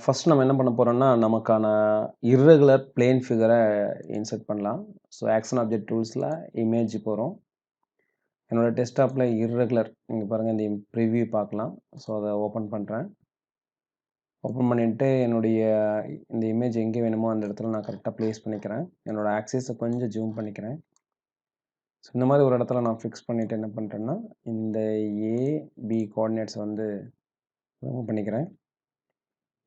First நம்ம என்ன பண்ண போறோம்னா, நமக்கான இர்ரெகுலர் பிளேன் ஃபிகர இன்சர்ட் பண்ணலாம். ஸோ ஆக்ஷன் ஆப்ஜெக்ட் டூல்ஸ்ல இமேஜ் போறோம். என்னோட டெஸ்க்டாப்ல இர்ரெகுலர் இங்க பாருங்க இந்த ப்ரிவ்யூ பார்க்கலாம். ஸோ அத ஓப்பன் பண்றேன். ஓப்பன் பண்ணிட்டு என்னுடைய இந்த இமேஜ் எங்கே வேணுமோ அந்த இடத்துல நான் கரெக்ட்டா பிளேஸ் பண்ணிக்கிறேன். என்னோட ஆக்சிஸ கொஞ்சம் ஜூம் பண்ணிக்கிறேன். ஸோ இந்த மாரி ஒரு இடத்துல நான் ஃபிக்ஸ் பண்ணிட்டு என்ன பண்றேன்னா, இந்த ஏ, பி கோஆர்டினேட்ஸ் வந்து ரிமூவ் பண்ணிக்கிறேன்.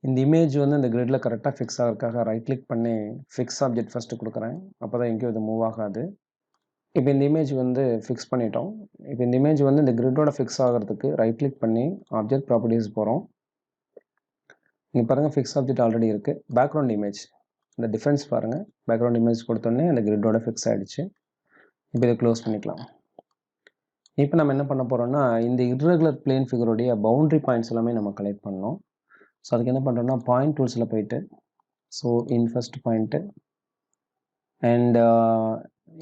இந்த இமேஜ் வந்து இந்த கிரிட்ல கரெக்ட்டா ஃபிக்ஸ் ஆகறதுக்காக ரைட் கிளிக் பண்ணி ஃபிக்ஸ் ஆப்ஜெக்ட் ஃபர்ஸ்ட் குடுக்குறேன். அப்பதான் எங்கேயும் இது மூவ் ஆகாது. இப்போ இந்த இமேஜ் வந்து ஃபிக்ஸ் பண்ணிட்டோம். இப்போ இந்த இமேஜ் வந்து இந்த கிரிட்டோட ஃபிக்ஸ் ஆகறதுக்கு ரைட் கிளிக் பண்ணி ஆப்ஜெக்ட் ப்ராப்பர்ட்டீஸ் போறோம். இங்க பாருங்க ஃபிக்ஸ் ஆப்ஜெக்ட் ஆல்ரெடி இருக்கு. பேக்ரவுண்ட் இமேஜ் இந்த டிஃபரன்ஸ் பாருங்க. பேக்ரவுண்ட் இமேஜ் கொடுத்தோனே அந்த கிரிட்டோட ஃபிக்ஸ் ஆயிடுச்சு. இப்போ இதை க்ளோஸ் பண்ணிக்கலாம். இப்போ நம்ம என்ன பண்ண போறோம்னா, இந்த இர்ரெகுலர் பிளேன் ஃபிகருடைய பவுண்டரி பாயிண்ட்ஸ் எல்லாமே நம்ம கலெக்ட் பண்ணணும். ஸோ அதுக்கு என்ன பண்றோம்னா, பாயிண்ட் டூல்ஸ்ல போயிட்டு so in first point and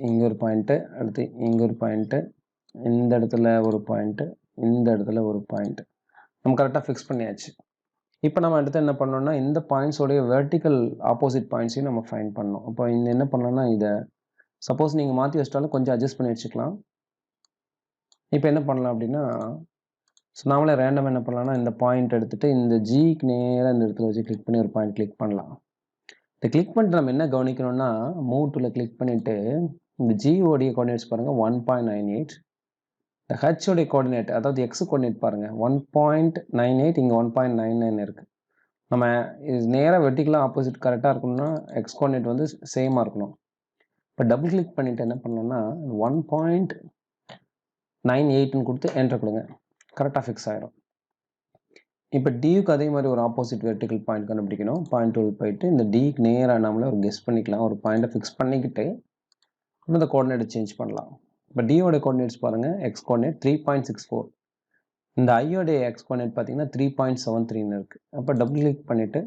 இங்க ஒரு பாயிண்ட்டு, அடுத்து இங்க ஒரு பாயிண்ட்டு, இந்த இடத்துல ஒரு பாயிண்ட்டு, இந்த இடத்துல ஒரு பாயிண்ட். நம்ம கரெக்ட்டா ஃபிக்ஸ் பண்ணியாச்சு. இப்போ நம்ம அடுத்து என்ன பண்ணணும்னா, இந்த பாயிண்ட்ஸ் உடைய வெர்டிகல் ஆப்போசிட் பாயிண்ட்ஸையும் நம்ம ஃபைண்ட் பண்ணணும். அப்போ இந்த என்ன பண்ணலாம்னா, இத சப்போஸ் நீங்க மாத்தி வச்சிட்டாலும் கொஞ்சம் அட்ஜஸ்ட் பண்ணி வச்சுக்கலாம். இப்போ என்ன பண்ணலாம் அப்படின்னா, ஸோ நாமளே ரேண்டமா என்ன பண்ணலாம்னா, இந்த பாயிண்ட் எடுத்துட்டு இந்த ஜிக்கு நேரா இந்த இடத்துல வச்சு கிளிக் பண்ணி ஒரு பாயிண்ட் கிளிக் பண்ணலாம். இதை கிளிக் பண்ணிட்டு நம்ம என்ன கவனிக்கணும்னா, மூவ் டூல கிளிக் பண்ணிட்டு இந்த ஜி உடைய கோஆர்டினேட்ஸ் பாருங்க 1.98. இந்த ஹெச் உடைய கோஆர்டினேட் அதாவது எக்ஸ் கோஆர்டினேட் பாருங்க 1.98 இங்க 1.99 இருக்கு. நம்ம இது நேரா வெர்டிகலா ஆப்போசிட் கரெக்டா இருக்கணும்னா எக்ஸ் கோஆர்டினேட் வந்து சேமா இருக்கணும். இப்போ டபுள் கிளிக் பண்ணிட்டு என்ன பண்ணணும்னா 1.98ன்னு கொடுத்து என்டர் கொடுங்க. கரெக்டா ஃபிக்ஸ் ஆயிடும். இப்போ டிக்கு அதே மாதிரி ஒரு ஆப்போசிட் வெர்டிகல் பாயிண்ட் கண்டுபிடிக்கணும். பாயிண்ட் டூல் போயிட்டு இந்த டிக்கு நேரா நம்மள ஒரு கெஸ் பண்ணிக்கலாம். ஒரு பாயிண்ட்டை ஃபிக்ஸ் பண்ணிக்கிட்டு இந்த கோஆர்டினேட் சேஞ்ச் பண்ணலாம். இப்போ டியோட கோஆர்டினேட்ஸ் பாருங்க எக்ஸ் கோஆர்டினேட் 3.64. இந்த ஐயோடைய எக்ஸ் கோஆர்டினேட் பார்த்தீங்கன்னா 3.73ன்னு இருக்கு. அப்போ டபுள் கிளிக் பண்ணிட்டு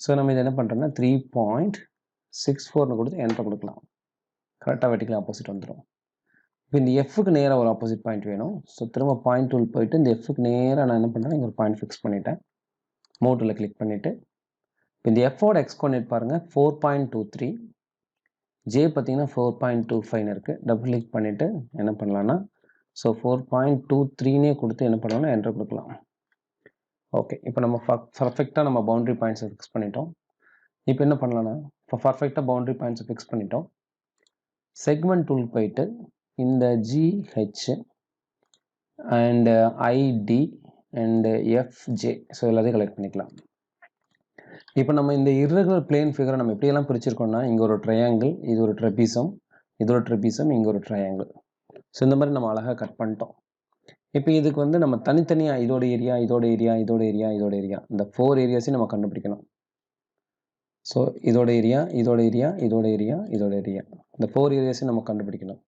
ஸோ நம்ம இதை என்ன பண்ணுறோம்னா 3.64ன்னு கொடுத்து என்டர் கொடுக்கலாம். கரெக்டாக வெர்டிகல் ஆப்போசிட் வந்துடும். இப்போ இந்த எஃப்க்கு நேராக ஒரு ஆப்போசிட் பாயிண்ட் வேணும். ஸோ திரும்ப பாயிண்ட் டூல் போயிட்டு இந்த எஃப்க்கு நேராக நான் என்ன பண்ணுறேன் இங்கே ஒரு பாயிண்ட் ஃபிக்ஸ் பண்ணிட்டேன். மூவ் டூல கிளிக் பண்ணிட்டு இந்த எஃபோட எக்ஸ் கோஆர்டினேட் பாருங்க 4.23. ஜே பார்த்தீங்கன்னா 4.25ன்னு இருக்கு. டபுள் கிளிக் பண்ணிட்டு என்ன பண்ணலாம்னா ஸோ 4.23னே கொடுத்து என்ன பண்ணலாம்னா என்டர் கொடுக்கலாம். ஓகே இப்போ நம்ம பர்ஃபெக்டாக நம்ம பவுண்டரி பாயிண்ட்ஸை ஃபிக்ஸ் பண்ணிட்டோம். இப்போ என்ன பண்ணலாம்னா இப்போ பர்ஃபெக்டாக பவுண்டரி பாயிண்ட்ஸை ஃபிக்ஸ் பண்ணிட்டோம். செக்மெண்ட் டூல் போயிட்டு இந்த GH and ID and FJ so எல்லாத்தையும் கலெக்ட் பண்ணிக்கலாம். இப்போ நம்ம இந்த இர்ரெகுலர் பிளேன் ஃபிகரை நம்ம எப்படியெல்லாம் பிரிச்சிருக்கோம்னா, இங்கே ஒரு ட்ரையாங்கிள், இது ஒரு ட்ரெபீசம், இது ஒரு ட்ரெபீசம், இங்கே ஒரு ட்ரையாங்கிள். ஸோ இந்த மாதிரி நம்ம அழகாக கட் பண்ணிட்டோம். இப்போ இதுக்கு வந்து நம்ம தனித்தனியாக இதோட ஏரியா இதோட ஏரியா இதோட ஏரியா இதோட ஏரியா இந்த 4 ஏரியாஸையும் நம்ம கண்டுபிடிக்கணும். ஸோ இதோட ஏரியா இதோட ஏரியா இதோட ஏரியா இதோட ஏரியா இந்த 4 ஏரியாஸையும் நம்ம கண்டுபிடிக்கணும்.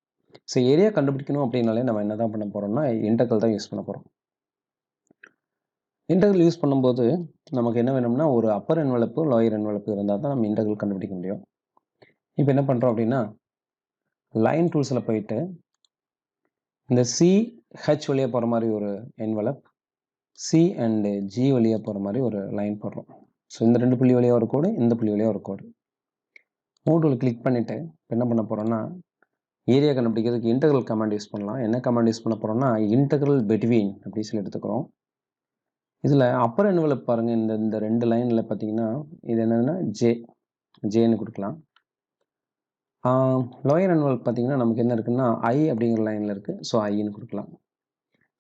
ஸோ ஏரியா கண்டுபிடிக்கணும் அப்படின்னாலே நம்ம என்ன தான் பண்ண போகிறோம்னா இன்டெக்ரல் தான் யூஸ் பண்ண போகிறோம். இன்டெக்ரல் யூஸ் பண்ணும்போது நமக்கு என்ன வேணும்னா ஒரு அப்பர் என்வலப்பு லோயர் என்வலப்பு இருந்தால் தான் நம்ம இன்டெக்ரல் கண்டுபிடிக்க முடியும். இப்போ என்ன பண்ணுறோம் அப்படின்னா லைன் டூல்ஸில் போயிட்டு இந்த சிஹெச் வழியாக போகிற மாதிரி ஒரு என்வலப், சி அண்ட் ஜி வழியாக போகிற மாதிரி ஒரு லைன் போடுறோம். ஸோ இந்த 2 புள்ளி வழியாக ஒரு கோடு, இந்த புள்ளி வழியாக ஒரு கோடு. மூவ் டூல் கிளிக் பண்ணிவிட்டு என்ன பண்ண போகிறோம்னா ஏரியா கண்டுபிடிக்கிறதுக்கு இன்டெக்ரல் கமாண்ட் யூஸ் பண்ணலாம். என்ன கமாண்ட் யூஸ் பண்ண போகிறோம்னா இன்டெக்ரல் பிட்வீன் அப்படின்னு சொல்லி எடுத்துக்கிறோம். இதில் அப்பர் என்வலப் பாருங்கள் இந்த 2 லைனில் பார்த்தீங்கன்னா இது என்னதுன்னா ஜேன்னு கொடுக்கலாம். லோயர் என்வலப் பார்த்தீங்கன்னா நமக்கு என்ன இருக்குன்னா ஐ அப்படிங்கிற லைனில் இருக்குது. ஸோ ஐன்னு கொடுக்கலாம்.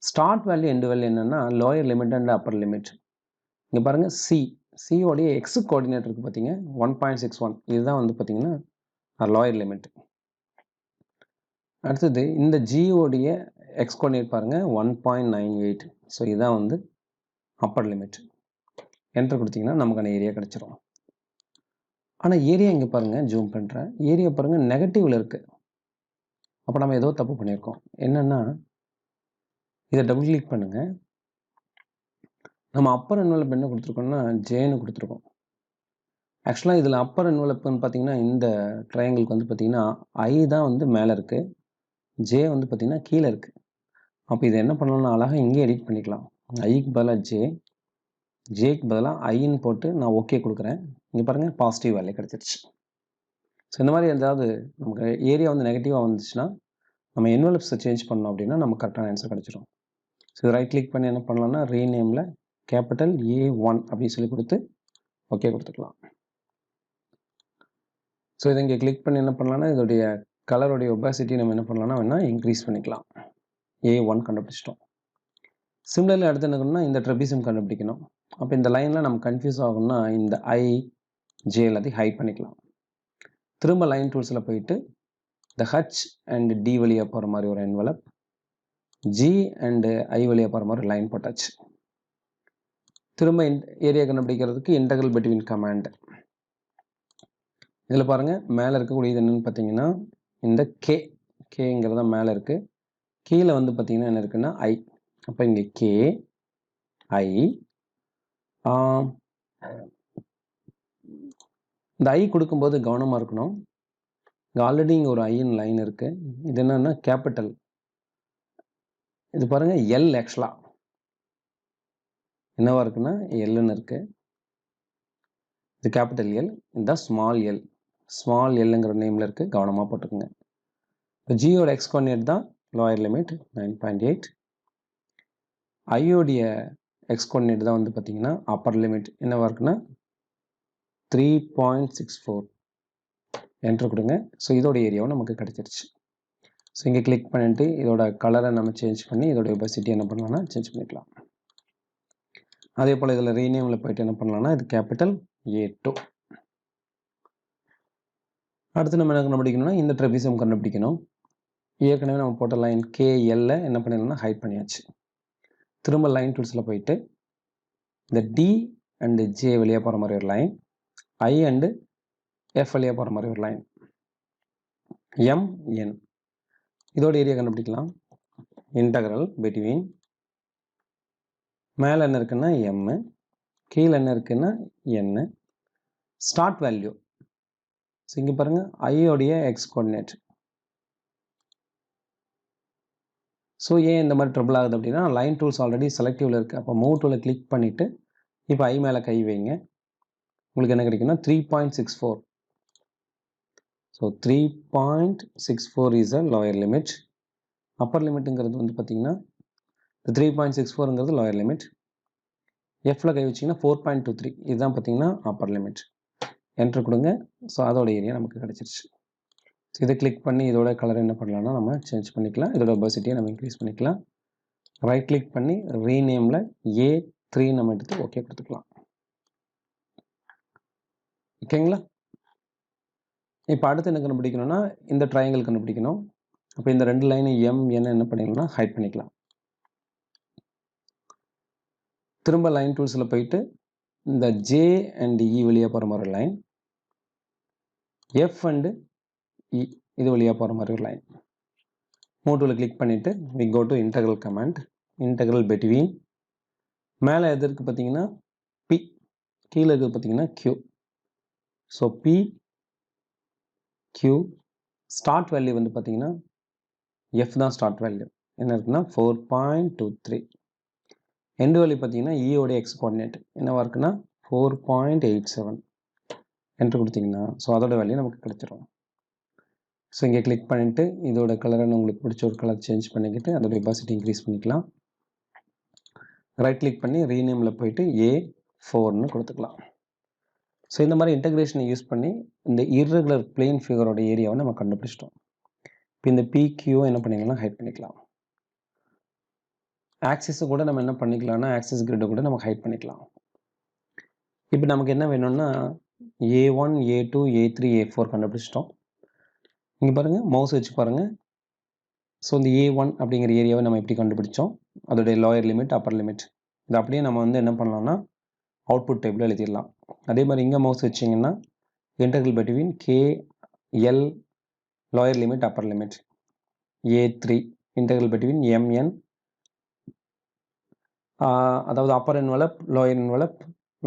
ஸ்டார்ட் வேல்யூ எண்டு வேல்யூ என்னென்னா lower limit and upper limit. இங்கே பாருங்கள் சியோடைய எக்ஸ் கோஆர்டினேட் இருக்குது பார்த்தீங்க 1.61. இதுதான் வந்து பார்த்தீங்கன்னா லோயர் லிமிட். அடுத்தது இந்த ஜியோடைய எக்ஸ் கோஆர்டினேட் பாருங்கள் 1.98. ஸோ இதுதான் வந்து அப்பர் லிமிட். என்டர் கொடுத்தீங்கன்னா நமக்கான ஏரியா கிடச்சிரும். ஆனால் ஏரியா இங்கே பாருங்கள் ஜூம் பண்ணுறேன். ஏரியா பாருங்கள் நெகட்டிவில் இருக்குது. அப்போ நம்ம ஏதோ தப்பு பண்ணியிருக்கோம். என்னென்னா இதை டபுள் கிளிக் பண்ணுங்கள். நம்ம அப்பர் என்வலப் என்ன கொடுத்துருக்கோம்னா ஜேன்னு கொடுத்துருக்கோம். ஆக்சுவலாக இதில் அப்பர் என்வலப்னு பார்த்தீங்கன்னா இந்த ட்ரையாங்கிளுக்கு வந்து பார்த்தீங்கன்னா ஐ தான் வந்து மேலே இருக்குது, ஜே வந்து பார்த்தீங்கன்னா கீழே இருக்குது. அப்போ இதை என்ன பண்ணலாம்னா அழகாக இங்கே எடிட் பண்ணிக்கலாம். ஐக்கு பதிலாக ஜே, ஜேக்கு பதிலாக ஐன்னு போட்டு நான் ஓகே கொடுக்குறேன். இங்கே பாருங்கள் பாசிட்டிவ் வேல்யூ கிடச்சிருச்சு. ஸோ இந்த மாதிரி ஏதாவது நமக்கு ஏரியா வந்து நெகட்டிவாக வந்துச்சுன்னா நம்ம என்வலப்ஸை சேஞ்ச் பண்ணோம் அப்படின்னா நமக்கு கரெக்டான ஆன்சர் கிடச்சிரும். ஸோ ரைட் கிளிக் பண்ணி என்ன பண்ணலாம்னா ரீநேமில் கேபிட்டல் A1 அப்படின்னு சொல்லி கொடுத்து ஓகே கொடுத்துக்கலாம். ஸோ இதை இங்கே கிளிக் பண்ணி என்ன பண்ணலாம்னா இதோடைய கலருடைய ஒபாசிட்டி நம்ம என்ன பண்ணலாம்னா வேணால் இன்க்ரீஸ் பண்ணிக்கலாம். A1 கண்டுபிடிச்சிட்டோம். சிமிலர்லி அடுத்து என்ன பண்ணணும்னா இந்த ட்ரெபிசம் கண்டுபிடிக்கணும். அப்போ இந்த லைனில் நம்ம கன்ஃபியூஸ் ஆகணும்னா இந்த I, J எல்லாத்தையும் ஹைட் பண்ணிக்கலாம். திரும்ப லைன் டூல்ஸில் போயிட்டு இந்த H அண்ட் D வழியாக போகிற மாதிரி ஒரு என்வலப், G அண்டு I வழியாக போகிற மாதிரி லைன் போட்டாச்சு. திரும்ப ஏரியா கண்டுபிடிக்கிறதுக்கு இன்டெக்ரல் பிட்வீன் கமாண்ட். இதில் பாருங்கள் மேலே இருக்கக்கூடியது என்னென்னு பார்த்தீங்கன்னா இந்த கேங்கிறது தான் மேலே இருக்குது. கீழே வந்து பார்த்தீங்கன்னா என்ன இருக்குன்னா I. அப்போ இங்கே K, I. இந்த I கொடுக்கும்போது கவனமாக இருக்கணும். இங்கே ஆல்ரெடி இங்கே ஒரு ஐன்னு லைன் இருக்குது. இது என்னன்னா கேபிட்டல். இது பாருங்கள் எல் ஆக்சுவலாக என்னவா இருக்குன்னா எல்லுன்னு இருக்குது. இது கேபிட்டல் எல், இந்த ஸ்மால் எல். ஸ்மால் எல்லுங்கிற நேமில் இருக்குது, கவனமாக போட்டுக்கோங்க. இப்போ ஜியோட எக்ஸ் கோஆர்டினேட் தான் லோயர் லிமிட் 9.8. ஐயோடைய எக்ஸ் கோஆர்டினேட் தான் வந்து பார்த்தீங்கன்னா அப்பர் லிமிட் என்னவா இருக்குன்னா 3.64. என்ட்ரு கொடுங்க. ஸோ இதோட ஏரியாவும் நமக்கு கிடச்சிருச்சு. ஸோ இங்கே கிளிக் பண்ணிட்டு இதோட கலரை நம்ம சேஞ்ச் பண்ணி இதோட ஒபாசிட்டி என்ன பண்ணலாம்னா சேஞ்ச் பண்ணிக்கலாம். அதே போல் இதில் ரீநேமில் போயிட்டு என்ன பண்ணலாம்னா இது கேபிட்டல் A2. அடுத்து நம்ம என்ன கண்டுபிடிக்கணும்னா இந்த ட்ரெபிசம் கண்டுபிடிக்கணும். ஏற்கனவே நம்ம போட்ட லைன் KL என்ன பண்ணிடலாம்னா ஹைட் பண்ணியாச்சு. திரும்ப லைன் டூல்ஸில் போயிட்டு இந்த D அண்டு J வழியாக போகிற மாதிரி ஒரு லைன், I அண்டு F வழியாக போகிற மாதிரி ஒரு லைன், MN. இதோட ஏரியா கண்டுபிடிக்கலாம். இன்டகரல் பிட்வீன் மேலே என்ன இருக்குன்னா M, கீழே என்ன இருக்குன்னா N. Start value. ஸோ இங்கே பாருங்கள் ஐயோடைய எக்ஸ் கோஆர்டினேட். ஸோ ஏன் இந்த மாதிரி ட்ரபிள் ஆகுது அப்படின்னா லைன் டூல்ஸ் ஆல்ரெடி செலக்டிவில் இருக்குது. அப்போ மூவ் டூலை கிளிக் பண்ணிவிட்டு இப்போ ஐ மேலே கை வைங்க. உங்களுக்கு என்ன கிடைக்குன்னா 3.64. So 3.64 is a lower limit. Upper லிமிட்டுங்கிறது வந்து பார்த்தீங்கன்னா 3.64ங்கிறது லோயர் லிமிட். எஃப்ல கை வச்சிங்கன்னா 4.23 இதுதான் பார்த்தீங்கன்னா அப்பர் லிமிட். என்ட்ரு கொடுங்க. ஸோ அதோட ஏரியா நமக்கு கிடச்சிருச்சு. ஸோ இதை கிளிக் பண்ணி இதோட கலர் என்ன பண்ணலாம்னா நம்ம சேஞ்ச் பண்ணிக்கலாம். இதோட ஒபாசிட்டியை நம்ம இன்க்ரீஸ் பண்ணிக்கலாம். ரைட் கிளிக் பண்ணி ரீநேமில் A3 நம்ம எடுத்து ஓகே கொடுத்துக்கலாம். ஓகேங்களா? இப்போ அடுத்து என்ன கண்டுபிடிக்கணும்னா இந்த ட்ரையாங்கிள் கண்டுபிடிக்கணும். அப்போ இந்த ரெண்டு லைனை MN என்ன பண்ணிக்கலாம்னா ஹைட் பண்ணிக்கலாம். திரும்ப லைன் டூல்ஸில் போயிட்டு இந்த J அண்ட் E வழியாக போகிற மாதிரி ஒரு லைன், F அண்டு E இது வழியாக போகிற மாதிரி ஒரு லைன். மூவ் டூலை கிளிக் பண்ணிவிட்டு we go to integral command, integral between மேலே எது இருக்குது பார்த்தீங்கன்னா P, கீழே இருக்குது பார்த்தீங்கன்னா Q. So P, Q. Start value வந்து பார்த்தீங்கன்னா F தான் ஸ்டார்ட் வேல்யூ. என்ன இருக்குன்னா 4.23. எண்டு வேல்யூ பார்த்தீங்கன்னா ஈயோட எக்ஸ் கோஆர்டினேட் என்னவா இருக்குன்னா 4.87. என்ட்ரு கொடுத்தீங்கன்னா ஸோ அதோட வேல்யூ நமக்கு கிடைச்சிரும். ஸோ இங்கே கிளிக் பண்ணிவிட்டு இதோட கலரை உங்களுக்கு பிடிச்ச ஒரு கலர் சேஞ்ச் பண்ணிக்கிட்டு அதோட ஒபாசிட்டி இன்க்ரீஸ் பண்ணிக்கலாம். ரைட் கிளிக் பண்ணி ரீநேமில் போயிட்டு A4ன்னு கொடுத்துக்கலாம். ஸோ இந்த மாதிரி இன்டெகிரேஷனை யூஸ் பண்ணி இந்த இர்ரெகுலர் பிளேன் ஃபிகரோட ஏரியாவை நம்ம கண்டுபிடிச்சிட்டோம். இப்போ இந்த PQ என்ன பண்ணிக்கலாம் ஹைட் பண்ணிக்கலாம். ஆக்சிஸை கூட நம்ம என்ன பண்ணிக்கலாம்னா ஆக்சிஸ் கிரிட்டை கூட நம்ம ஹைட் பண்ணிக்கலாம். இப்போ நமக்கு என்ன வேணும்னா A1, A2, A3, A4 கண்டுபிடிச்சிட்டோம். இங்கே பாருங்கள் மவுஸ் வச்சு பாருங்கள். ஸோ இந்த A1 அப்படிங்கிற ஏரியாவை நம்ம எப்படி கண்டுபிடிச்சோம், அதோடைய லோயர் லிமிட் அப்பர் லிமிட் இது அப்படியே நம்ம வந்து என்ன பண்ணலாம்னா அவுட்புட் டேபிளில் எழுதிடலாம். அதே மாதிரி இங்கே மவுஸ் வச்சிங்கன்னா integral between KL lower limit upper limit, A3 integral between MN அதாவது upper envelope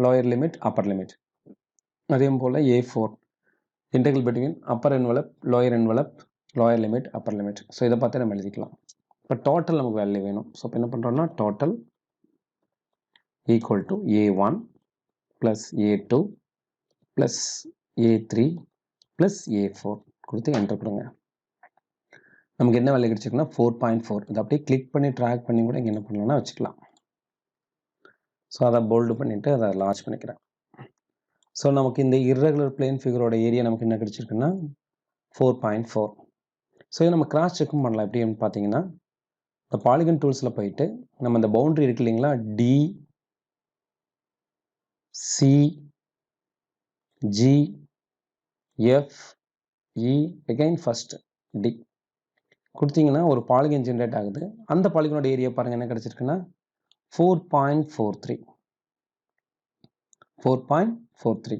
lower limit upper limit. அதே போல் A4 integral between upper envelope lower limit upper limit. So இதை பார்த்து நம்ம எழுதிக்கலாம். இப்போ டோட்டல் நமக்கு வேல்யூ வேணும். ஸோ இப்போ என்ன பண்ணுறோம்னா total equal to A1 plus A2 plus A3 plus A4 கொடுத்து enter கொடுங்க. நமக்கு என்ன வேல்யூ கிடைச்சிருக்குன்னா 4.4. இதை அப்படியே கிளிக் பண்ணி ட்ராக் பண்ணி கூட இங்கே என்ன பண்ணலாம்னா வச்சுக்கலாம். ஸோ அதை போல்டு பண்ணிவிட்டு அதை லான்ச் பண்ணிக்கிறேன். ஸோ நமக்கு இந்த irregular plane figureோட ஏரியா நமக்கு என்ன கிடைச்சிருக்குன்னா 4.4. ஸோ இதை நம்ம கிராஸ் செக்கும் பண்ணலாம். எப்படின்னு பார்த்தீங்கன்னா இந்த பாலிகன் டூல்ஸில் போயிட்டு நம்ம இந்த பவுண்டரி இருக்கு இல்லைங்களா, D C G F E again first D கொடுத்தீங்கன்னா ஒரு பாலிகன் ஜென்ரேட் ஆகுது. அந்த பாலிகனோட ஏரியா பாருங்கள் என்ன கிடைச்சிருக்குன்னா 4.43. 4.43.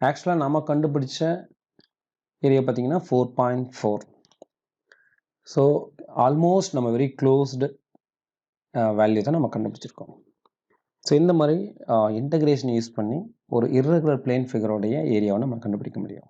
ஆக்சுவலாக நம்ம கண்டுபிடிச்ச ஏரியா பார்த்தீங்கன்னா 4.4. ஸோ ஆல்மோஸ்ட் நம்ம வெரி க்ளோஸ்டு வேல்யூ தான் நம்ம கண்டுபிடிச்சிருக்கோம். ஸோ இந்த மாதிரி இன்டகிரேஷன் யூஸ் பண்ணி ஒரு irregular plane figureோடைய ஏரியாவை நம்ம கண்டுபிடிக்க முடியும்.